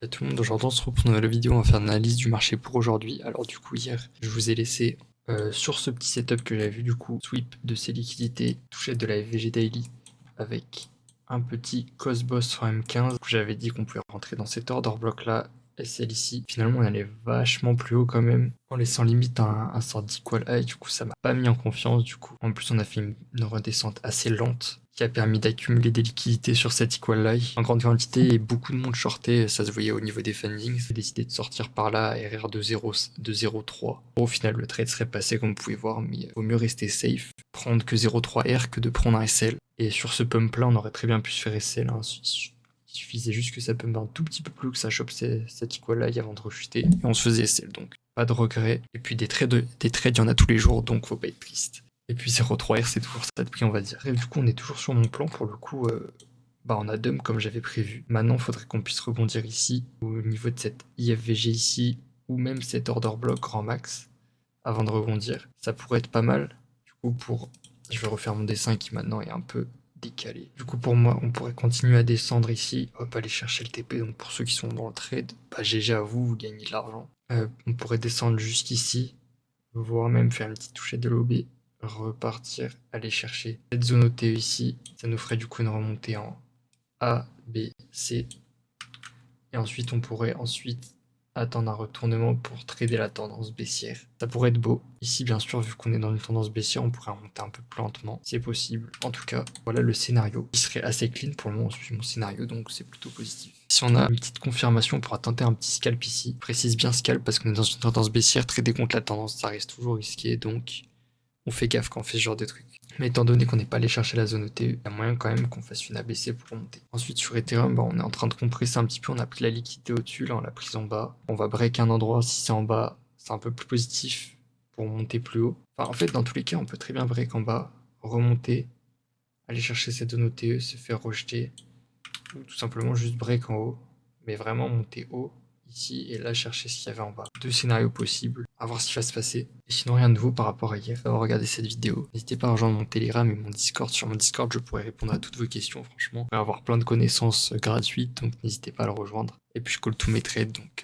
Salut tout le monde, aujourd'hui on se retrouve pour une nouvelle vidéo, on va faire une analyse du marché pour aujourd'hui. Alors du coup hier, je vous ai laissé sur ce petit setup que j'avais vu du coup, sweep de ses liquidités, touchette de la FVG Daily avec un petit cost boss sur M15. J'avais dit qu'on pouvait rentrer dans cet order block là, SL ici. Finalement on allait vachement plus haut quand même, en laissant limite un sort d'equal high, du coup ça m'a pas mis en confiance du coup. En plus on a fait une redescente assez lente, qui a permis d'accumuler des liquidités sur cette equal high en grande quantité et beaucoup de monde shortait, ça se voyait au niveau des fundings. J'ai décidé de sortir par là RR de 0,3. Au final le trade serait passé comme vous pouvez voir, mais il vaut mieux rester safe, prendre que 0,3R que de prendre un SL. Et sur ce pump là on aurait très bien pu se faire SL, hein. Il suffisait juste que ça pump un tout petit peu plus, que ça chope cette equal high avant de rechuter, et on se faisait SL, donc pas de regret. Et puis des trades il y en a tous les jours, donc faut pas être triste. Et puis 0,3R c'est toujours ça de prix on va dire. Et du coup on est toujours sur mon plan pour le coup, on a dump comme j'avais prévu. Maintenant il faudrait qu'on puisse rebondir ici, au niveau de cette IFVG ici, ou même cet order block grand max, avant de rebondir. Ça pourrait être pas mal, du coup je vais refaire mon dessin qui maintenant est un peu décalé. Du coup pour moi on pourrait continuer à descendre ici, hop aller chercher le TP, donc pour ceux qui sont dans le trade, GG à vous, vous gagnez de l'argent. On pourrait descendre jusqu'ici, voire même faire une petite touchette de l'OB, repartir, aller chercher cette zone OTE ici, ça nous ferait du coup une remontée en A, B, C, et ensuite on pourrait attendre un retournement pour trader la tendance baissière. Ça pourrait être beau. Ici bien sûr vu qu'on est dans une tendance baissière on pourrait remonter un peu plus lentement, c'est possible. En tout cas voilà le scénario, il serait assez clean pour le moment, on suit mon scénario donc c'est plutôt positif. Si on a une petite confirmation on pourra tenter un petit scalp ici, je précise bien scalp parce qu'on est dans une tendance baissière, trader contre la tendance ça reste toujours risqué, donc on fait gaffe quand on fait ce genre de trucs. Mais étant donné qu'on n'est pas allé chercher la zone OTE, il y a moyen quand même qu'on fasse une ABC pour monter. Ensuite sur Ethereum, on est en train de compresser un petit peu, on a pris la liquidité au-dessus, là on l'a prise en bas. On va break un endroit, si c'est en bas, c'est un peu plus positif pour monter plus haut. Enfin en fait dans tous les cas on peut très bien break en bas, remonter, aller chercher cette zone OTE, se faire rejeter, ou tout simplement juste break en haut, mais vraiment monter haut ici et là chercher ce qu'il y avait en bas. Deux scénarios possibles, à voir ce qui va se passer. Et sinon rien de nouveau par rapport à hier. Regardez cette vidéo. N'hésitez pas à rejoindre mon Telegram et mon Discord. Sur mon Discord je pourrais répondre à toutes vos questions franchement. Je vais avoir plein de connaissances gratuites donc n'hésitez pas à le rejoindre. Et puis je call tous mes trades donc